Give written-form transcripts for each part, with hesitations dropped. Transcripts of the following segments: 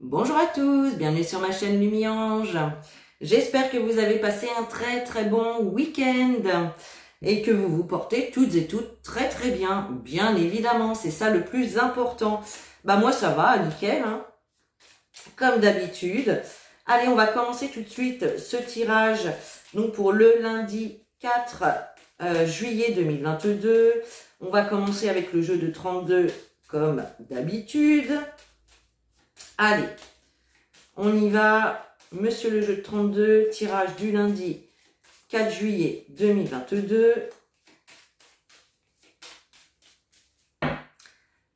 Bonjour à tous, bienvenue sur ma chaîne Lumiange. J'espère que vous avez passé un très bon week-end et que vous vous portez toutes et toutes très bien. Bien évidemment, c'est ça le plus important. Bah moi ça va, nickel, hein, comme d'habitude. Allez, on va commencer tout de suite ce tirage donc pour le lundi 4 juillet 2022. On va commencer avec le jeu de 32 comme d'habitude. Allez, on y va. Monsieur le jeu de 32, tirage du lundi 4 juillet 2022.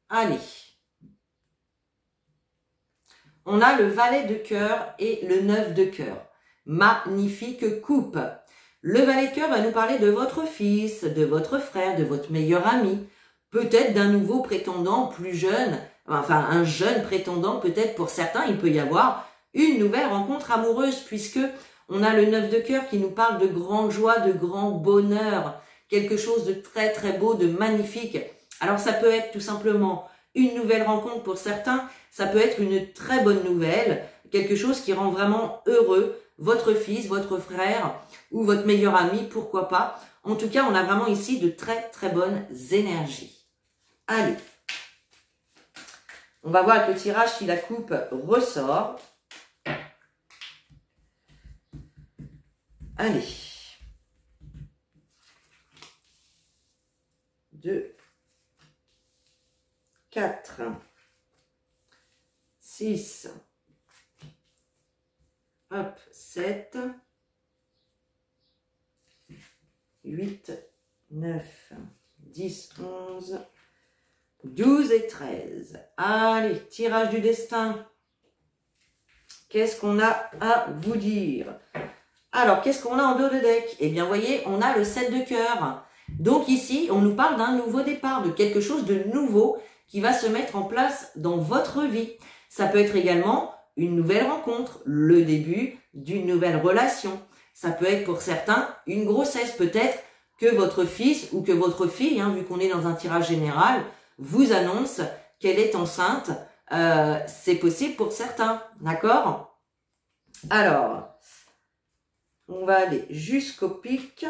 Allez. On a le valet de cœur et le 9 de cœur. Magnifique coupe. Le valet de cœur va nous parler de votre fils, de votre frère, de votre meilleur ami, peut-être d'un nouveau prétendant plus jeune, enfin un jeune prétendant peut-être pour certains. Il peut y avoir une nouvelle rencontre amoureuse puisque on a le 9 de cœur qui nous parle de grande joie, de grand bonheur, quelque chose de très beau, de magnifique. Alors ça peut être tout simplement une nouvelle rencontre pour certains, ça peut être une très bonne nouvelle, quelque chose qui rend vraiment heureux votre fils, votre frère ou votre meilleur ami, pourquoi pas. En tout cas, on a vraiment ici de très bonnes énergies. Allez, on va voir avec le tirage si la coupe ressort. Allez, 2, 4, 6, hop, 7, 8, 9, 10, 11, 12 et 13. Allez, tirage du destin. Qu'est-ce qu'on a à vous dire? Alors, qu'est-ce qu'on a en dos de deck? Eh bien, vous voyez, on a le 7 de cœur. Donc ici, on nous parle d'un nouveau départ, de quelque chose de nouveau qui va se mettre en place dans votre vie. Ça peut être également une nouvelle rencontre, le début d'une nouvelle relation. Ça peut être pour certains une grossesse, peut-être que votre fils ou que votre fille, hein, vu qu'on est dans un tirage général, vous annonce qu'elle est enceinte. C'est possible pour certains, d'accord? Alors, on va aller jusqu'au pic.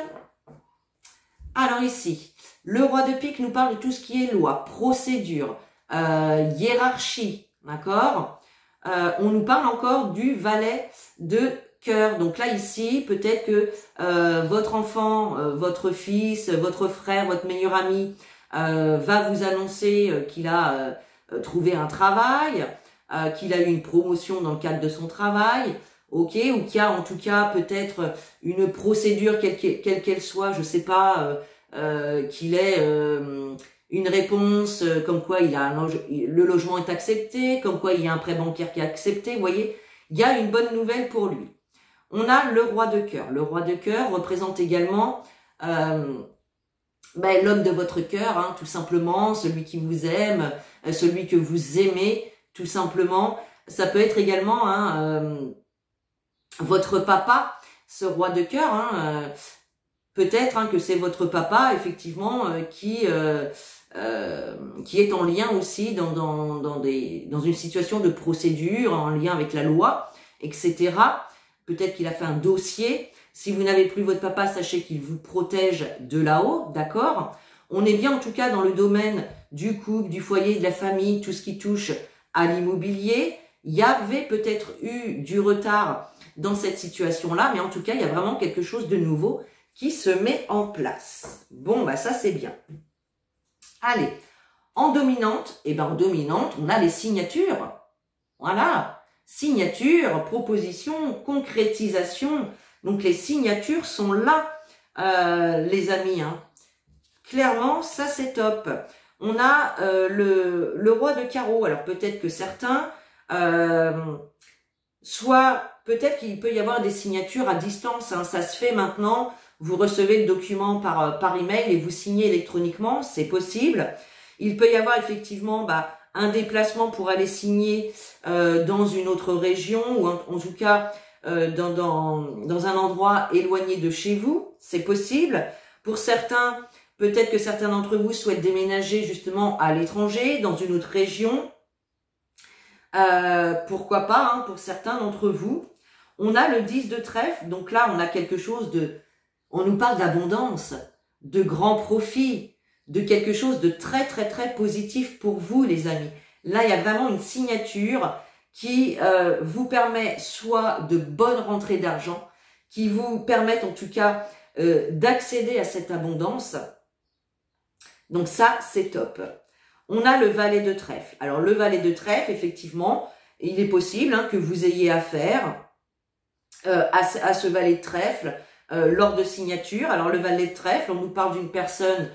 Alors ici, le roi de pique nous parle de tout ce qui est loi, procédure, hiérarchie, d'accord? On nous parle encore du valet de cœur. Donc là, ici, peut-être que votre enfant, votre fils, votre frère, votre meilleur ami va vous annoncer qu'il a trouvé un travail, qu'il a eu une promotion dans le cadre de son travail, ok, ou qu'il y a en tout cas peut-être une procédure quelle qu'elle soit, je sais pas, qu'il ait une réponse comme quoi le logement est accepté, comme quoi il y a un prêt bancaire qui est accepté, vous voyez, il y a une bonne nouvelle pour lui. On a le roi de cœur. Le roi de cœur représente également l'homme de votre cœur, hein, tout simplement, celui qui vous aime, celui que vous aimez, tout simplement. Ça peut être également votre papa, ce roi de cœur, hein, peut-être que c'est votre papa, effectivement, qui est en lien aussi dans une situation de procédure, en lien avec la loi, etc. Peut-être qu'il a fait un dossier. Si vous n'avez plus votre papa, sachez qu'il vous protège de là-haut, d'accord? On est bien en tout cas dans le domaine du couple, du foyer, de la famille, tout ce qui touche à l'immobilier. Il y avait peut-être eu du retard dans cette situation-là, mais en tout cas, il y a vraiment quelque chose de nouveau qui se met en place. Bon, bah ça, c'est bien. Allez, en dominante, en dominante, on a les signatures. Voilà, signature, proposition, concrétisation. Donc, les signatures sont là, les amis. Hein. Clairement, ça, c'est top. On a le roi de carreau. Alors, peut-être que certains... soit peut-être qu'il peut y avoir des signatures à distance, hein, ça se fait maintenant, vous recevez le document par email et vous signez électroniquement, c'est possible. Il peut y avoir effectivement un déplacement pour aller signer dans une autre région ou en tout cas dans un endroit éloigné de chez vous, c'est possible. Pour certains, peut-être que certains d'entre vous souhaitent déménager justement à l'étranger, dans une autre région. Pourquoi pas, hein, pour certains d'entre vous. On a le 10 de trèfle, donc là, on a quelque chose de... On nous parle d'abondance, de grands profits, de quelque chose de très, très, très positif pour vous, les amis. Là, il y a vraiment une signature qui vous permet soit de bonnes rentrées d'argent, qui vous permettent en tout cas d'accéder à cette abondance. Donc ça, c'est top. On a le valet de trèfle. Alors le valet de trèfle, effectivement, il est possible hein, que vous ayez affaire à ce valet de trèfle lors de signature. Alors le valet de trèfle, on nous parle d'une personne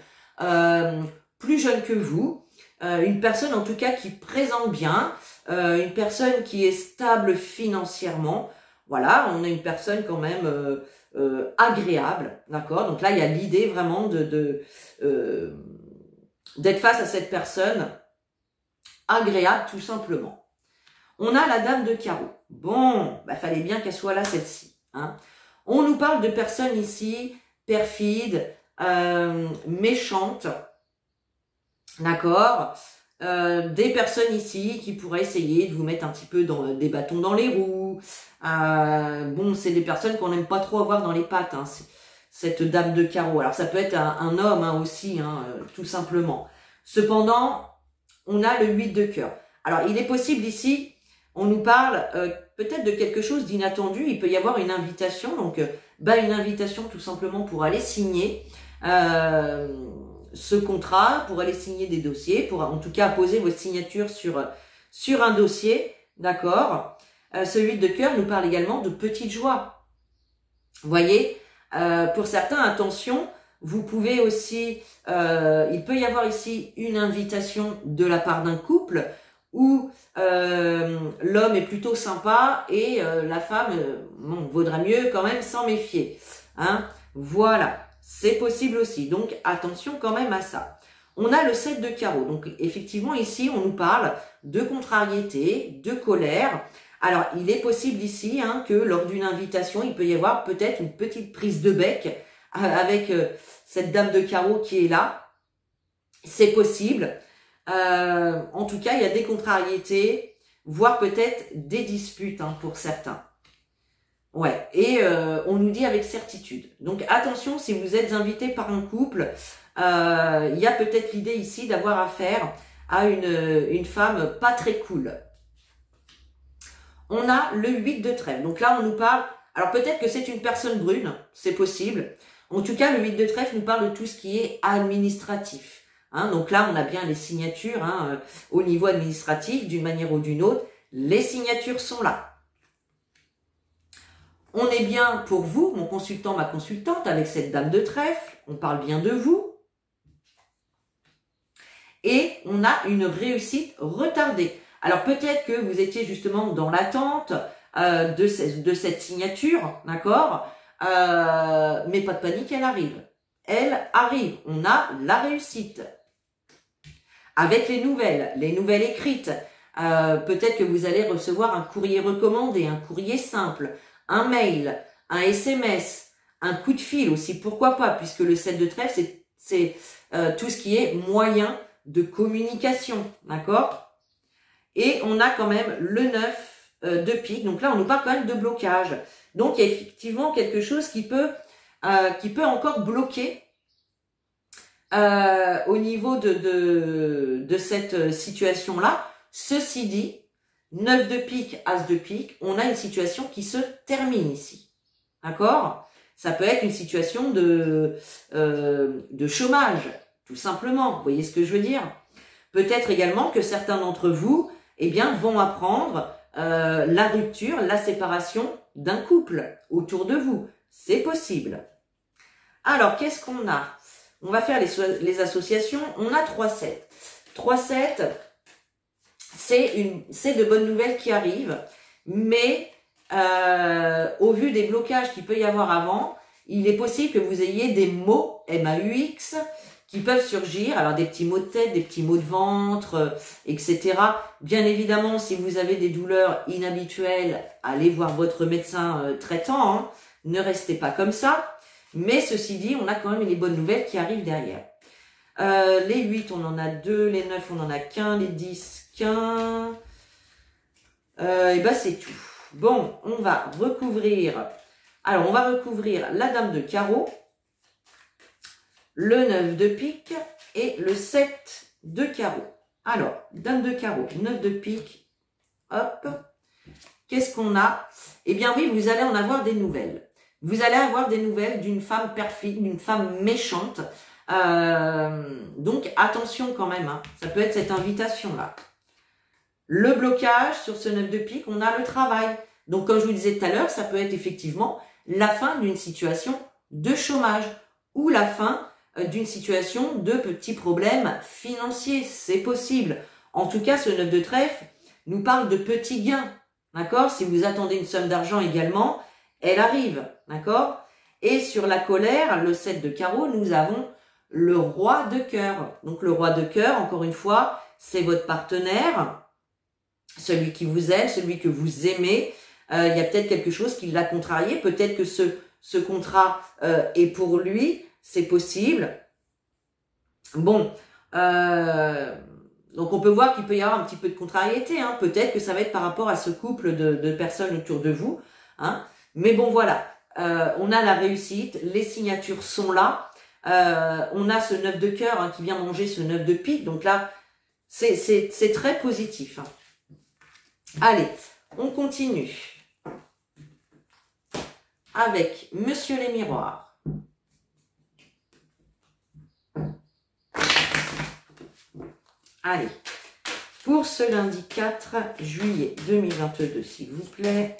plus jeune que vous, une personne en tout cas qui présente bien, une personne qui est stable financièrement. Voilà, on a une personne quand même agréable, d'accord. Donc là, il y a l'idée vraiment d'être face à cette personne agréable, tout simplement. On a la dame de carreau. Bon, bah, fallait bien qu'elle soit là, celle-ci. Hein. On nous parle de personnes ici perfides, méchantes, d'accord. Des personnes ici qui pourraient essayer de vous mettre un petit peu des bâtons dans les roues. Bon, c'est des personnes qu'on n'aime pas trop avoir dans les pattes, hein, cette dame de carreau. Alors ça peut être un homme hein, aussi, hein, tout simplement. Cependant, on a le 8 de cœur. Alors il est possible ici, on nous parle peut-être de quelque chose d'inattendu. Il peut y avoir une invitation, donc une invitation tout simplement pour aller signer ce contrat, pour aller signer des dossiers, pour en tout cas poser votre signature sur un dossier, d'accord. Ce 8 de cœur nous parle également de petites joies. Vous voyez, pour certains, attention, vous pouvez aussi, il peut y avoir ici une invitation de la part d'un couple où l'homme est plutôt sympa et la femme, bon, vaudra mieux quand même s'en méfier. Hein, voilà. C'est possible aussi, donc attention quand même à ça. On a le 7 de carreau, donc effectivement ici on nous parle de contrariété, de colère. Alors il est possible ici hein, que lors d'une invitation, il peut y avoir peut-être une petite prise de bec avec cette dame de carreau qui est là. C'est possible. En tout cas, il y a des contrariétés, voire peut-être des disputes hein, pour certains. Ouais, et on nous dit avec certitude. Donc attention, si vous êtes invité par un couple, il y a peut-être l'idée ici d'avoir affaire à une femme pas très cool. On a le 8 de trèfle. Donc là, on nous parle... Alors peut-être que c'est une personne brune, c'est possible. En tout cas, le 8 de trèfle nous parle de tout ce qui est administratif. Hein, donc là, on a bien les signatures hein, au niveau administratif, d'une manière ou d'une autre. Les signatures sont là. On est bien pour vous, mon consultant, ma consultante, avec cette dame de trèfle. On parle bien de vous. Et on a une réussite retardée. Alors peut-être que vous étiez justement dans l'attente de cette signature, d'accord, mais pas de panique, elle arrive. Elle arrive. On a la réussite. Avec les nouvelles écrites. Peut-être que vous allez recevoir un courrier recommandé, un courrier simple, un mail, un SMS, un coup de fil aussi, pourquoi pas, puisque le 7 de trèfle, c'est tout ce qui est moyen de communication, d'accord. Et on a quand même le 9 de pique, donc là on nous parle quand même de blocage. Donc il y a effectivement quelque chose qui peut encore bloquer au niveau de cette situation-là. Ceci dit, 9 de pique, As de pique, on a une situation qui se termine ici. D'accord? Ça peut être une situation de chômage, tout simplement. Vous voyez ce que je veux dire? Peut-être également que certains d'entre vous, eh bien, vont apprendre la rupture, la séparation d'un couple autour de vous. C'est possible. Alors, qu'est-ce qu'on a? On va faire les associations. On a 3-7. 3-7, c'est de bonnes nouvelles qui arrivent, mais au vu des blocages qu'il peut y avoir avant, il est possible que vous ayez des maux, M-A-U-X, qui peuvent surgir, alors des petits maux de tête, des petits maux de ventre, etc. Bien évidemment, si vous avez des douleurs inhabituelles, allez voir votre médecin traitant, hein. Ne restez pas comme ça. Mais ceci dit, on a quand même les bonnes nouvelles qui arrivent derrière. Les 8, on en a 2, les 9, on en a qu'un, les 10, qu'un. Et ben c'est tout. Bon, on va recouvrir. Alors, on va recouvrir la dame de carreau, le 9 de pique et le 7 de carreau. Alors, dame de carreau, 9 de pique, hop. Qu'est-ce qu'on a? Eh bien oui, vous allez en avoir des nouvelles. Vous allez avoir des nouvelles d'une femme perfide, d'une femme méchante. Donc, attention quand même, hein. Ça peut être cette invitation-là. Le blocage sur ce 9 de pique, on a le travail. Donc, comme je vous disais tout à l'heure, ça peut être effectivement la fin d'une situation de chômage ou la fin d'une situation de petits problèmes financiers. C'est possible. En tout cas, ce 9 de trèfle nous parle de petits gains. D'accord? Si vous attendez une somme d'argent également, elle arrive. D'accord? Et sur la colère, le 7 de carreau, nous avons le roi de cœur. Donc, le roi de cœur, encore une fois, c'est votre partenaire, celui qui vous aime, celui que vous aimez. Il y a peut-être quelque chose qui l'a contrarié. Peut-être que ce contrat est pour lui. C'est possible. Bon, donc on peut voir qu'il peut y avoir un petit peu de contrariété. Hein. Peut-être que ça va être par rapport à ce couple de personnes autour de vous. Hein. Mais bon, voilà. On a la réussite. Les signatures sont là. On a ce 9 de cœur hein, qui vient manger ce 9 de pique. Donc là, c'est très positif. Hein. Allez, on continue avec Monsieur les Miroirs. Allez, pour ce lundi 4 juillet 2022, s'il vous plaît,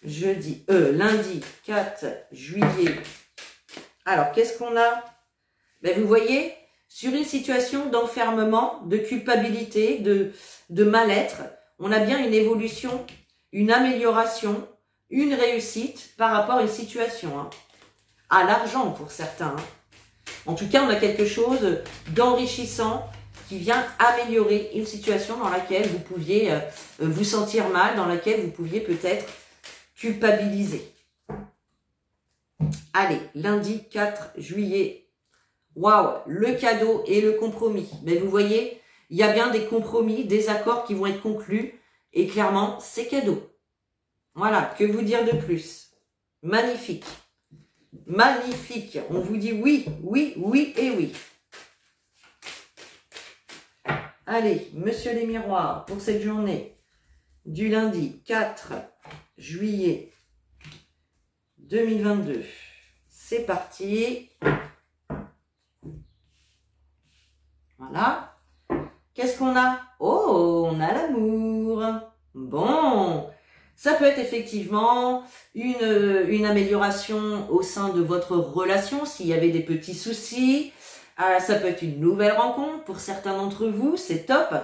lundi 4 juillet. Alors, qu'est-ce qu'on a? Ben, vous voyez, sur une situation d'enfermement, de culpabilité, de mal-être, on a bien une évolution, une amélioration, une réussite par rapport à une situation. Hein. À l'argent pour certains. Hein. En tout cas, on a quelque chose d'enrichissant qui vient améliorer une situation dans laquelle vous pouviez vous sentir mal, dans laquelle vous pouviez peut-être culpabiliser. Allez, lundi 4 juillet. Waouh, le cadeau et le compromis. Mais vous voyez, il y a bien des compromis, des accords qui vont être conclus. Et clairement, c'est cadeau. Voilà, que vous dire de plus? Magnifique. Magnifique. On vous dit oui, oui, oui et oui. Allez, Monsieur les Miroirs, pour cette journée du lundi 4 juillet 2022. C'est parti. Voilà. Qu'est-ce qu'on a? Oh, on a l'amour. Bon. Ça peut être effectivement une amélioration au sein de votre relation s'il y avait des petits soucis. Ça peut être une nouvelle rencontre pour certains d'entre vous, c'est top.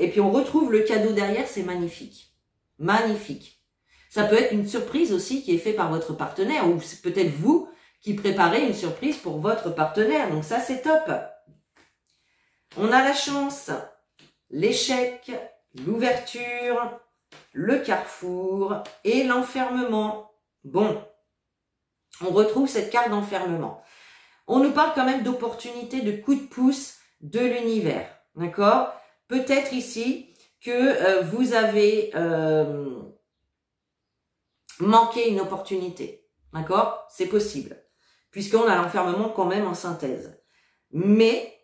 Et puis on retrouve le cadeau derrière, c'est magnifique. Magnifique. Ça peut être une surprise aussi qui est faite par votre partenaire ou c'est peut-être vous qui préparez une surprise pour votre partenaire. Donc ça, c'est top. On a la chance, l'échec, l'ouverture, le carrefour et l'enfermement. Bon, on retrouve cette carte d'enfermement. On nous parle quand même d'opportunités, de coups de pouce de l'univers. D'accord? Peut-être ici que vous avez manqué une opportunité. D'accord? C'est possible. Puisqu'on a l'enfermement quand même en synthèse. Mais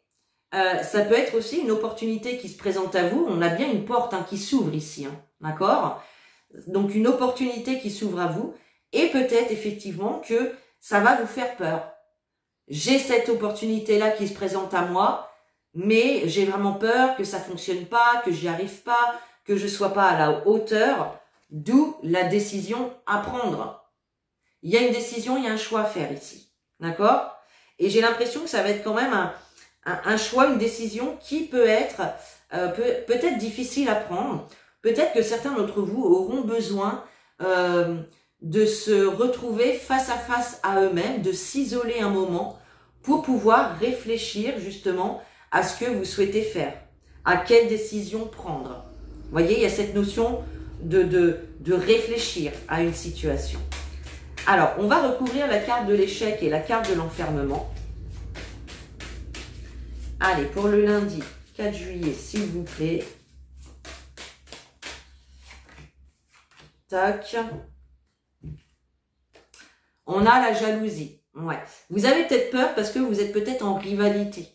ça peut être aussi une opportunité qui se présente à vous. On a bien une porte hein, qui s'ouvre ici. Hein, d'accord? Donc une opportunité qui s'ouvre à vous. Et peut-être effectivement que ça va vous faire peur. J'ai cette opportunité-là qui se présente à moi, mais j'ai vraiment peur que ça fonctionne pas, que j'y arrive pas, que je sois pas à la hauteur, d'où la décision à prendre. Il y a une décision, il y a un choix à faire ici. D'accord? Et j'ai l'impression que ça va être quand même un choix, une décision qui peut être peut-être difficile à prendre. Peut-être que certains d'entre vous auront besoin de se retrouver face à eux-mêmes, de s'isoler un moment pour pouvoir réfléchir justement à ce que vous souhaitez faire, à quelle décision prendre. Vous voyez, il y a cette notion de réfléchir à une situation. Alors, on va recouvrir la carte de l'échec et la carte de l'enfermement. Allez, pour le lundi 4 juillet, s'il vous plaît. Tac. On a la jalousie. Ouais. Vous avez peut-être peur parce que vous êtes peut-être en rivalité.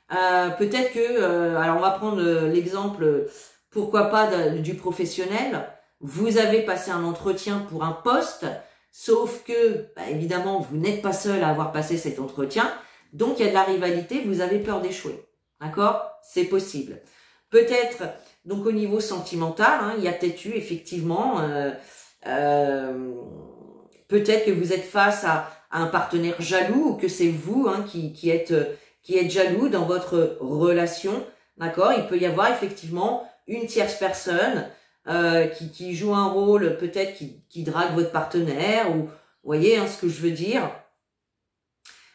Peut-être que, alors on va prendre l'exemple, pourquoi pas du professionnel. Vous avez passé un entretien pour un poste, sauf que, bah, évidemment, vous n'êtes pas seul à avoir passé cet entretien. Donc, il y a de la rivalité, vous avez peur d'échouer. D'accord? C'est possible. Peut-être, donc au niveau sentimental, hein, il y a peut-être eu effectivement, peut-être que vous êtes face à un partenaire jaloux ou que c'est vous hein, qui êtes jaloux dans votre relation. D'accord? Il peut y avoir effectivement une tierce personne qui joue un rôle, peut-être qui drague votre partenaire ou, vous voyez hein, ce que je veux dire.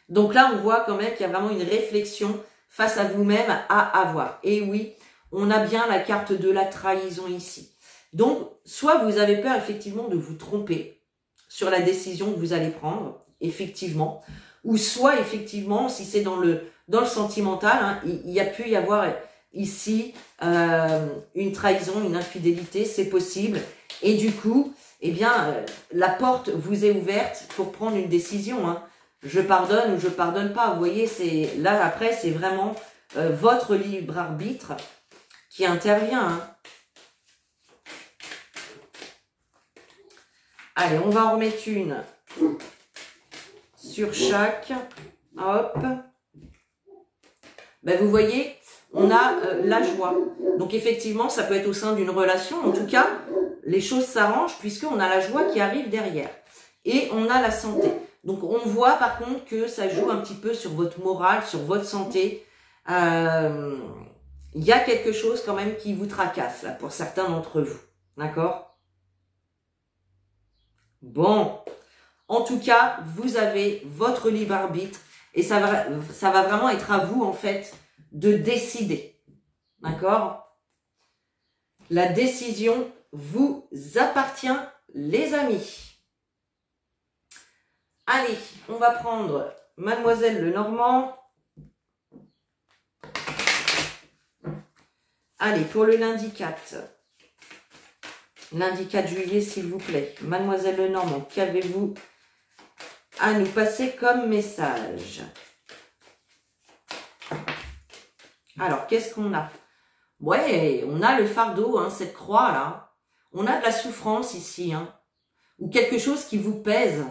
Donc là, on voit quand même qu'il y a vraiment une réflexion face à vous-même à avoir. Et oui, on a bien la carte de la trahison ici. Donc, soit vous avez peur effectivement de vous tromper sur la décision que vous allez prendre, effectivement, ou soit effectivement, si c'est dans le sentimental, hein, il y a pu y avoir ici une trahison, une infidélité, c'est possible. Et du coup, eh bien, la porte vous est ouverte pour prendre une décision. Hein. Je pardonne ou je pardonne pas. Vous voyez, c'est là après, c'est vraiment votre libre arbitre qui intervient. Hein. Allez, on va en remettre une sur chaque. Hop. Ben, vous voyez, on a la joie. Donc effectivement, ça peut être au sein d'une relation. En tout cas, les choses s'arrangent puisqu'on a la joie qui arrive derrière. Et on a la santé. Donc on voit par contre que ça joue un petit peu sur votre morale, sur votre santé. Il y a quelque chose quand même qui vous tracasse là pour certains d'entre vous. D'accord? Bon. En tout cas, vous avez votre libre arbitre et ça va vraiment être à vous en fait de décider. D'accord? La décision vous appartient, les amis. Allez, on va prendre Mademoiselle Lenormand. Allez, pour le lundi 4. Lundi 4 juillet, s'il vous plaît. Mademoiselle Lenormand, qu'avez-vous à nous passer comme message? Alors, qu'est-ce qu'on a? Ouais, on a le fardeau, hein, cette croix là. On a de la souffrance ici, hein, ou quelque chose qui vous pèse.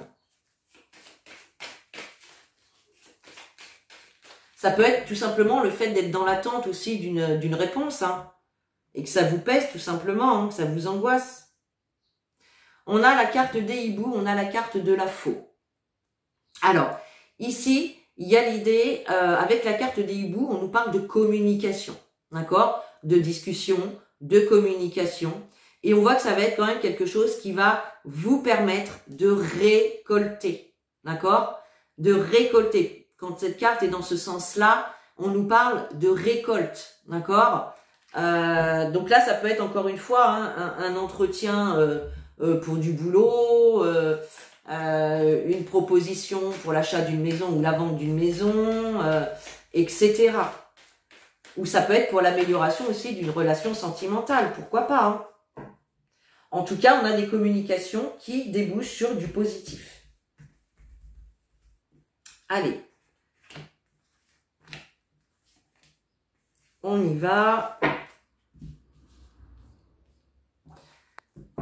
Ça peut être tout simplement le fait d'être dans l'attente aussi d'une réponse, hein, et que ça vous pèse tout simplement, hein, que ça vous angoisse. On a la carte des hiboux, on a la carte de la faux. Alors, ici, il y a l'idée, avec la carte des hiboux, on nous parle de communication, d'accord? De discussion, de communication. Et on voit que ça va être quand même quelque chose qui va vous permettre de récolter, d'accord? De récolter. Quand cette carte est dans ce sens-là, on nous parle de récolte, d'accord? Donc là, ça peut être encore une fois hein, un entretien pour du boulot, une proposition pour l'achat d'une maison ou la vente d'une maison, etc. Ou ça peut être pour l'amélioration aussi d'une relation sentimentale, pourquoi pas. Hein. En tout cas, on a des communications qui débouchent sur du positif. Allez. On y va.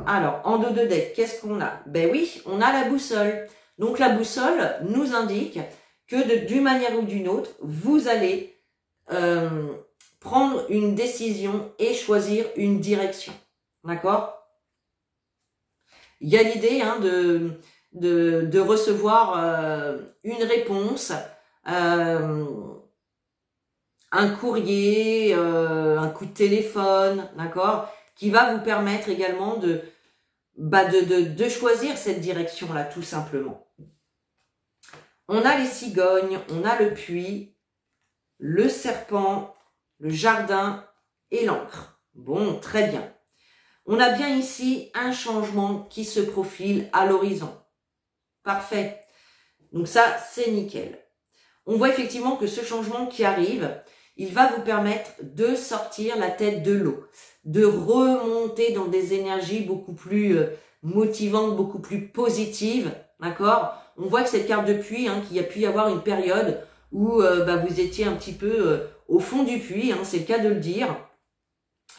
Alors, en dos de deck, qu'est-ce qu'on a? Ben oui, on a la boussole. Donc, la boussole nous indique que d'une manière ou d'une autre, vous allez prendre une décision et choisir une direction. D'accord? Il y a l'idée hein, de recevoir une réponse, un courrier, un coup de téléphone, d'accord, qui va vous permettre également de choisir cette direction-là, tout simplement. On a les cigognes, on a le puits, le serpent, le jardin et l'encre. Bon, très bien. On a bien ici un changement qui se profile à l'horizon. Parfait. Donc ça, c'est nickel. On voit effectivement que ce changement qui arrive, il va vous permettre de sortir la tête de l'eau. de remonter dans des énergies beaucoup plus motivantes, beaucoup plus positives, d'accord? On voit que cette carte de puits, hein, qu'il y a pu y avoir une période où vous étiez un petit peu au fond du puits, hein, c'est le cas de le dire,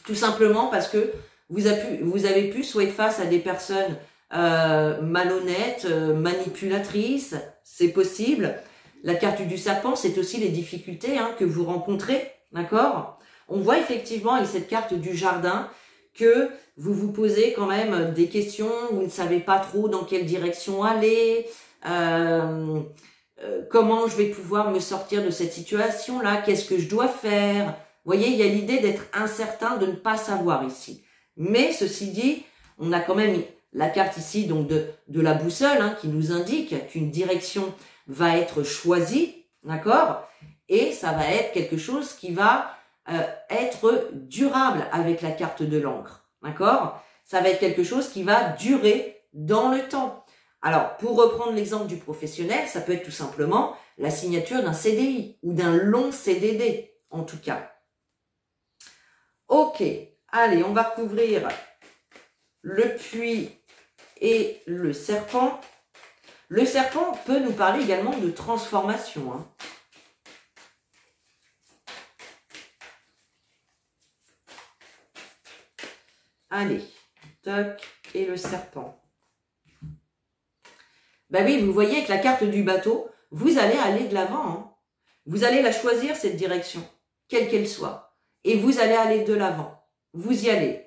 tout simplement parce que vous avez pu soit être face à des personnes malhonnêtes, manipulatrices, c'est possible. La carte du serpent, c'est aussi les difficultés que vous rencontrez, d'accord? On voit effectivement avec cette carte du jardin que vous vous posez quand même des questions, vous ne savez pas trop dans quelle direction aller, comment je vais pouvoir me sortir de cette situation-là, qu'est-ce que je dois faire? Vous voyez, il y a l'idée d'être incertain, de ne pas savoir ici. Mais ceci dit, on a quand même la carte ici donc de la boussole qui nous indique qu'une direction va être choisie, d'accord? Et ça va être quelque chose qui va être durable avec la carte de l'encre, d'accord? Ça va être quelque chose qui va durer dans le temps. Alors, pour reprendre l'exemple du professionnel, ça peut être tout simplement la signature d'un CDI ou d'un long CDD, en tout cas. Ok, allez, on va recouvrir le puits et le serpent. Le serpent peut nous parler également de transformation. Allez, toc, et le serpent. Ben oui, vous voyez avec la carte du bateau, vous allez aller de l'avant. Vous allez la choisir, cette direction, quelle qu'elle soit. Et vous allez aller de l'avant. Vous y allez.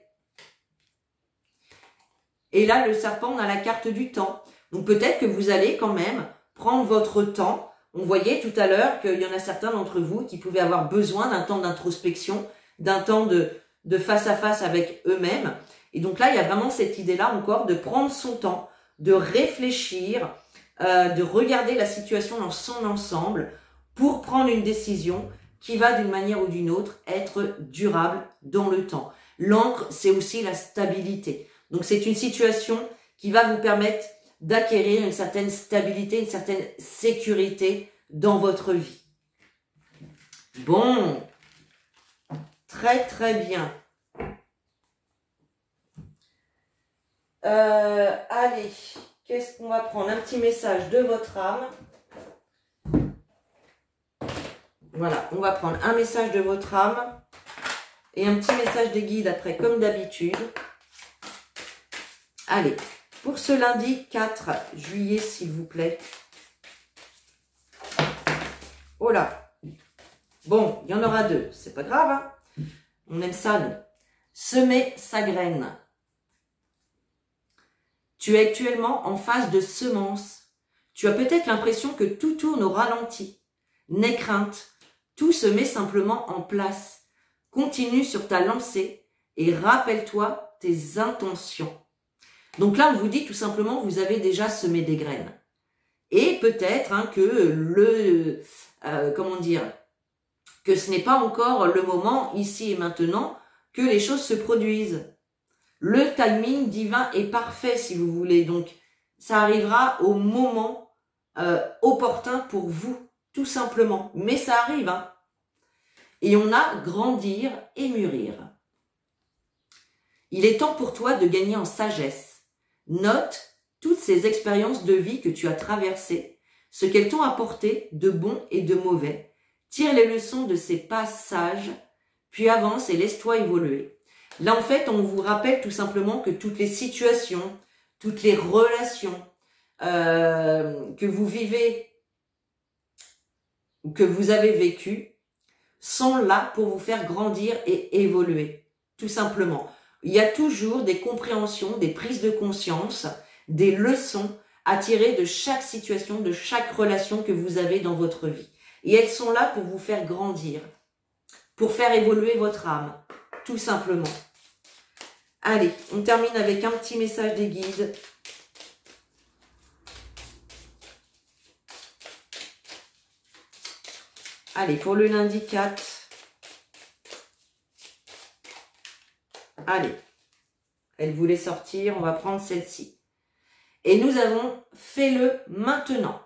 Et là, le serpent, on a la carte du temps. Donc peut-être que vous allez quand même prendre votre temps. On voyait tout à l'heure qu'il y en a certains d'entre vous qui pouvaient avoir besoin d'un temps d'introspection, d'un temps de face à face avec eux-mêmes. Et donc là, il y a vraiment cette idée-là encore de prendre son temps, de réfléchir, de regarder la situation dans son ensemble pour prendre une décision qui va d'une manière ou d'une autre être durable dans le temps. L'encre, c'est aussi la stabilité. Donc c'est une situation qui va vous permettre d'acquérir une certaine stabilité, une certaine sécurité dans votre vie. Bon, très très bien. Allez, qu'est-ce qu'on va prendre? Un petit message de votre âme. Voilà, on va prendre un message de votre âme et un petit message des guides après, comme d'habitude. Allez, pour ce lundi 4 juillet, s'il vous plaît. Oh là. Bon, il y en aura deux, c'est pas grave. On aime ça, nous. Semer sa graine. Tu es actuellement en phase de semence. Tu as peut-être l'impression que tout tourne au ralenti. N'aie crainte, tout se met simplement en place. Continue sur ta lancée et rappelle-toi tes intentions. Donc là, on vous dit tout simplement, vous avez déjà semé des graines. Et peut-être que que ce n'est pas encore le moment, ici et maintenant, que les choses se produisent. Le timing divin est parfait, si vous voulez. Donc, ça arrivera au moment opportun pour vous, tout simplement. Mais ça arrive, Et on a grandir et mûrir. Il est temps pour toi de gagner en sagesse. Note toutes ces expériences de vie que tu as traversées, ce qu'elles t'ont apporté de bon et de mauvais. Tire les leçons de ces passages, puis avance et laisse-toi évoluer. Là, en fait, on vous rappelle tout simplement que toutes les situations, toutes les relations que vous vivez ou que vous avez vécues sont là pour vous faire grandir et évoluer, tout simplement. Il y a toujours des compréhensions, des prises de conscience, des leçons à tirer de chaque situation, de chaque relation que vous avez dans votre vie. Et elles sont là pour vous faire grandir, pour faire évoluer votre âme, tout simplement. Allez, on termine avec un petit message des guides. Allez, pour le lundi 4. Allez, elle voulait sortir, on va prendre celle-ci. Et nous avons fait-le maintenant.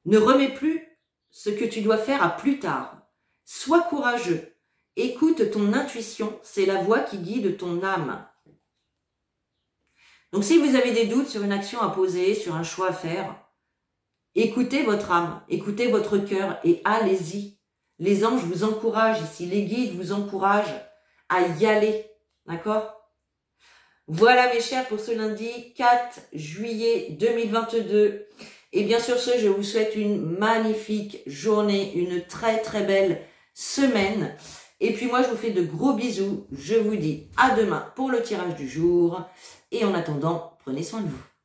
Ne remets plus ce que tu dois faire à plus tard. Sois courageux Écoute ton intuition, c'est la voix qui guide ton âme. Donc si vous avez des doutes sur une action à poser, sur un choix à faire, écoutez votre âme, écoutez votre cœur et allez-y. Les anges vous encouragent ici, les guides vous encouragent à y aller, d'accord? Voilà mes chers pour ce lundi 4 juillet 2022. Et bien sûr ce, je vous souhaite une magnifique journée, une très très belle semaine. Et puis moi je vous fais de gros bisous. Je vous dis à demain pour le tirage du jour. Et en attendant, prenez soin de vous.